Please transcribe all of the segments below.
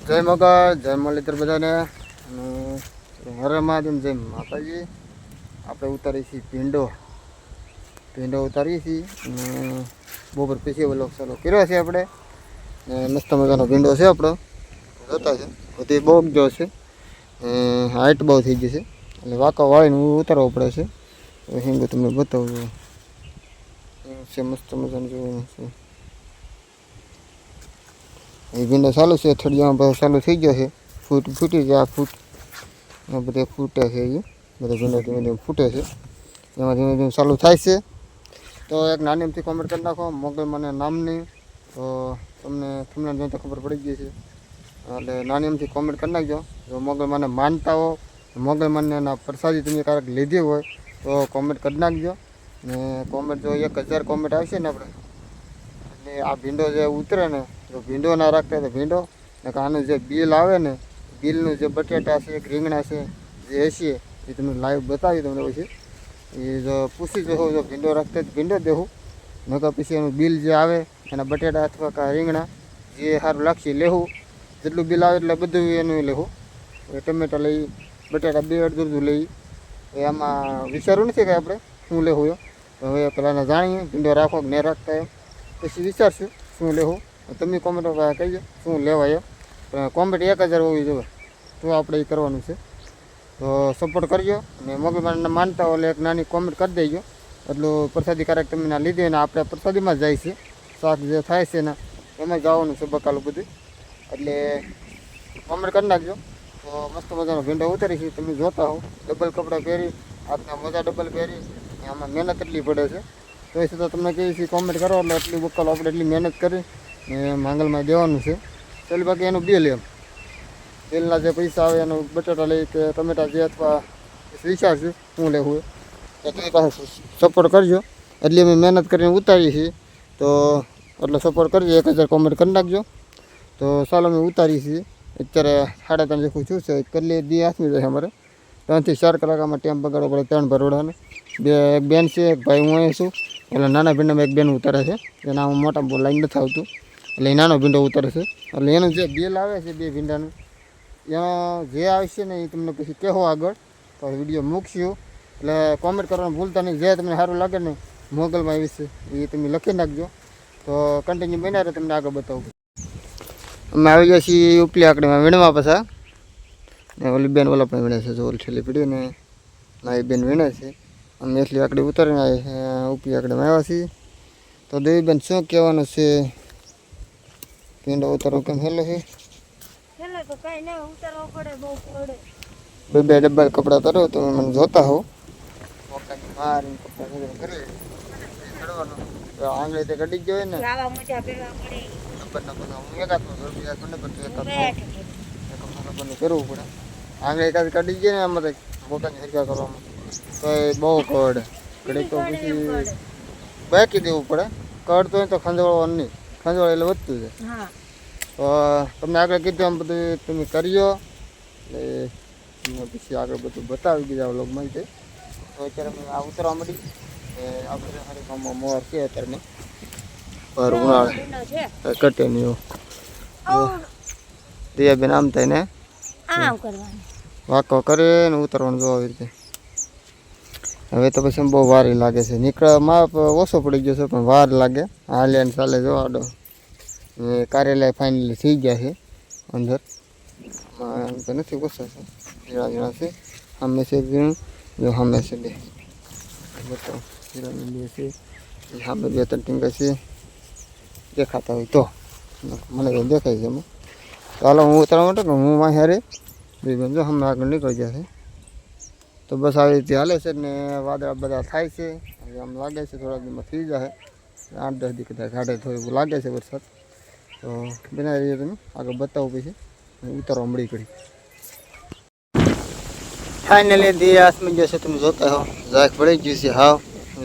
જય મગર જય મુરલીધર બધાને હર મહાદેવ જય માતાજી। આપણે ઉતારીએ છીએ ભીંડો ઉતારીએ છીએ અને બપોર પછી ઓલો ચાલો કર્યો છે આપણે મસ્ત મજાનો ભીંડો છે આપણો જોતા છે બધી બહુ જો છે હાઈટ બહુ થઈ ગઈ છે એટલે વાંકો વાળીને ઉતારવો પડે છે। હિંગો તમને બતાવું છે મસ્ત મજાનું જોવાનું છે। એ ભીંડો ચાલુ છે થોડીમાં બધું ચાલુ થઈ ગયો છે ફૂટી જાય ફૂટ બધે ફૂટે છે એ બધો ભીંડો ધીમે ધીમે ફૂટે છે એમાં ધીમે ધીમે ચાલુ થાય છે। તો એક નાની એમથી કોમેન્ટ કરી નાખો મોગલ મને નામની તો તમને જોઈ ખબર પડી ગઈ છે એટલે નાની એમથી કોમેન્ટ કરી નાખજો। જો મોગલ મને માનતા હો મોગલ મને એના પ્રસાદી તમે ક્યારેક લીધી હોય તો કોમેન્ટ કરી નાખજો ને કોમેન્ટ જો 1000 કોમેન્ટ આવશે ને આપણે એટલે આ ભીંડો જે ઉતરે ને જો ભીંડો ના રાખતા તો ભીંડો ને આનું જે બિલ આવે ને બિલનું જે બટેટા છે રીંગણા છે જે હશે એ તમને લાઈવ બતાવી તમને પછી એ જો પૂછી જો જો ભીંડો રાખતા જ ભીંડો દેવું નકર પછી એનું બિલ જે આવે એના બટેટા અથવા કાં રીંગણા જે સારું લાગશે લેવું જેટલું બિલ આવે એટલે બધું એનું લેવું ટમેટા લઈ બટેટા 2 અડધું લઈ એમાં વિચારવું નથી કે આપણે શું લેવું હવે પહેલાં જાણીએ ભીંડો રાખો કે નહીં રાખતા એમ પછી વિચારશું શું લેવું તમે કોમેન્ટ કહીએ શું લેવાય એમ કોમેન્ટ 1000 હોવી જોઈએ તો આપણે એ કરવાનું છે। તો સપોર્ટ કરજો અને મોગલમાનને માનતા હોય એટલે એક નાની કોમેન્ટ કરી દેજો એટલું પ્રસાદી ક્યારેક તમે ના લીધે ને આપણે પ્રસાદીમાં જ જાય છે શાક જે થાય છે ને એમાં જવાનું છે બકાલું બધું એટલે કોમેન્ટ કરી નાખજો। તો મસ્ત મજાનો ભીંડો ઉતારી છે તમે જોતા હો ડબલ કપડાં પહેરી હાથના મોજા ડબલ પહેરી આમાં મહેનત એટલી પડે છે તો એ છતાં તમને કહીએ છીએ કોમેન્ટ કરો એટલે એટલી બકાલો આપણે એટલી મહેનત કરી ને માંગલમાં દેવાનું છે ચાલ બાકી એનું બિલ એમ બિલના જે પૈસા આવે એનું બટાટા લઈ કે ટમેટા જે અથવા વિચારશું શું લેવું એ તમારી પાસે સપોર્ટ કરજો એટલી અમે મહેનત કરીને ઉતારીએ છીએ તો એટલે સપોર્ટ કરજો 1000 કોમેન્ટ કરી નાખજો। તો ચાલો અમે ઉતારીએ છીએ અત્યારે 3:30 જેવું છું છે કેટલી દી હાથમી જાય અમારે 3 થી 4 કલાકમાં ટાઈમ બગાડવો પડે 3 ભરોડાને એક બેન છે એક ભાઈ હું અહીં છું એટલે નાના ભીંડામાં એક બેન ઉતારે છે એના હું મોટા બહુ લાઈન નથી આવતું એટલે એ નાનો ભીંડો ઉતારે છે એટલે એનું જે બિલ આવે છે 2 ભીંડાનું એનો જે આવશે ને એ તમને પછી કહેવો આગળ તો વિડીયો મૂકશું એટલે કોમેન્ટ કરવાનું ભૂલતા નહીં જે તમને સારું લાગે ને મોગલમાં વિશે એ તમે લખી નાખજો તો કન્ટિન્યુ બન્યા રહે તમને આગળ બતાવું। અમે આવી ગયા છીએ ઉપલી આકડીમાં વીણવા પાછા ને ઓલી બેન ઓલા પણ વીણે છે જો ઓલી છેલ્લી પીડી ને ના એ બેન વીણે છે અમે એટલી આકડી ઉતારીને ઉપલી આકડીમાં આવ્યા છીએ। તો દેવી બેન શું કહેવાનું છે ભીંડો ઉતારવો કેમ હેલો છે તો કઈ ના ઉતારવો પડે બહુ પડે 2 ડબ્બા કપડાં તરો તો મને જોતા હો મારી કપડાં કરી આંગળી તે કડી ગયો ને આવા મોજા પહેરવા પડે હું એક હાથમાં કરવું પડે આંગળી કાંઈ કડી ગઈ ને આમાં તો મોટાની હરકા કરવામાં તો એ બહુ કડ કડી તો પછી બાકી દેવું પડે કડ તો તો ખંજવાળવાનું નહીં ખંજવાળ એટલે વધતું છે તો તમને આગળ કીધું આમ બધું તમે કર્યો એટલે પછી આગળ બધું બતાવી દીધા વ્લોગમાં તે તો અત્યારે મેં આ ઉતરવા મળી આપણે સારી ગામમાં મોર છે અત્યારે પર ઉનાળે કટે નહીં દિયાબેન આમ થાય ને વાંકો કરે ને ઉતરવાનું જો આવી રીતે હવે તો પછી બહુ વાર લાગે છે નીકળવા માપ ઓછો પડી ગયો છે પણ વાર લાગે હાલે ને ચાલે જો આડો કાર્યાલય ફાઇનલી થઈ ગયા છે અંદર તો નથી ઓછા છે ઝીણા ઝીણા છે સામે છે ઝીણું જો સામે છે 2 બતાવો ઝીણા 2 છે સામે 2-3 ટીંગા છે દેખાતા હોય તો મને તો દેખાય છે એમાં ચાલો હું ઉતરવા માટે કે હું માં હેરે બેન જો અમે આગળ નીકળી ગયા છે તો બસ આવી રીતે હાલે છે ને વાદળા બધા થાય છે આમ લાગે છે થોડા દિવસમાં થઈ જાય 8-10 દી કદાચ ઘાટે થોડું લાગે છે વરસાદ તો બનાવી રહીએ તમે આગળ બતાવું પછી ઉતારવા મળી કરી ફાઇનલી દિયાસમાં જશે તમે જોતા હો ઝાક પડી ગયું છે હાવ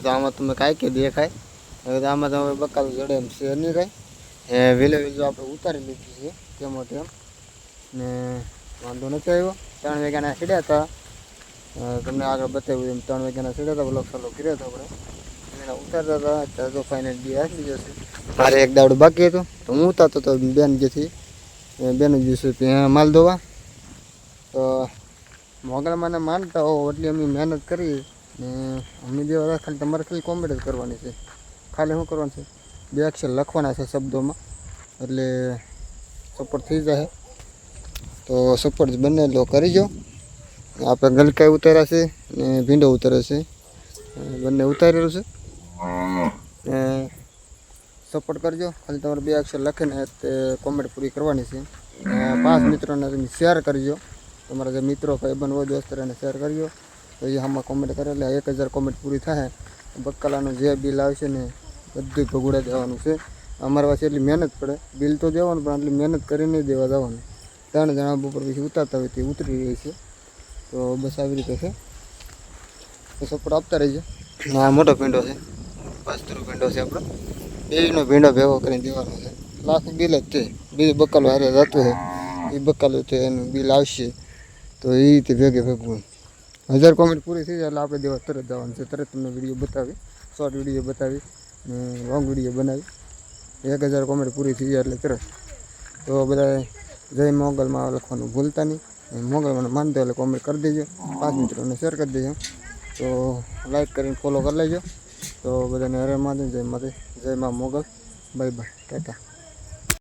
તો આમાં તમે કાંઈ કે દેખાય હવે તો આમાં તમે બકાલ જડે એમ છે નહીં કાંઈ વેલે વેલો આપણે ઉતારી લીધી છે તેમાં તેમ ને વાંધો નથી આવ્યો 3 વાગ્યાના સીડ્યા હતા તમને આગળ બતાવ્યું એમ 3 વાગ્યાના સીડ્યા હતા બ્લોક ચાલુ કર્યો હતો આપણે એના ઉતારતા હતા અત્યારે તો ફાઇનલ ડી આવી જશે મારે એક દાવડું બાકી હતું તો હું ઉતારતો હતો બેન જેથી બેન જઈશું ત્યાં માલ ધોવા. તો મોગલમાંને માનતા હો એટલી અમે મહેનત કરી ને અમે દેવા ખાલી તમારે ખાલી કોમેન્ટ જ કરવાની છે. ખાલી શું કરવાનું છે, 2 અક્ષર લખવાના છે શબ્દોમાં, એટલે સપોર્ટ થઈ જાય. તો સપોર્ટ બંને એટલો કરીજો. આપણે ગલકાઈ ઉતાર્યા છે ને ભીંડો ઉતાર્યો છે, બંને ઉતારેલું છે. સપોર્ટ કરજો. ખાલી તમારે 2 અક્ષર લખીને તે કોમેન્ટ પૂરી કરવાની છે. 5 મિત્રોને તમે શેર કરજો. તમારા જે મિત્રો ભાઈબંધ હોય દોસ્તર એને શેર કરજો. તો એ આમાં કોમેન્ટ કરે એટલે 1000 કોમેન્ટ પૂરી થાય. બક્કાલાનું જે બિલ આવશે ને બધું ભગુડા દેવાનું છે. અમારા પાસે એટલી મહેનત પડે, બિલ તો દેવાનું પણ એટલી મહેનત કરીને દેવા જવાનું. 3 જણા બપોર પછી ઉતારતા હોય તે ઉતરી રહી છે. તો બસ આવી રીતે છે. તો સપોર્ટ આપતા રહીજો. આ મોટો ભીંડો છે, પાસ્તરો ભીંડો છે આપણો. બેનો ભીંડો ભેગો કરીને દેવાનો છે. લાખ બિલ જ છે. બીજું બકાલું હારે જતું છે, એ બકાલું છે એનું બિલ આવશે. તો એ રીતે ભેગું 1000 કોમેન્ટ પૂરી થઈ જાય એટલે આપણે દેવા તરત જવાનું છે. તરત તમને વિડીયો બતાવી, શોર્ટ વિડીયો બતાવી ને લોંગ વિડીયો બનાવી. 1000 કોમેન્ટ પૂરી થઈ જાય એટલે તરત. તો બધા જય મોગલમાં લખવાનું ભૂલતા નહીં. મોગલમાં માનતો એટલે કોમેન્ટ કરી દેજો. 5 મિત્રોને શેર કરી દેજો. તો લાઈક કરીને ફોલો કરી લેજો. તો બધાને હરે માધે, જય માતા, જય મા મોગલ. Bye bye, Tata.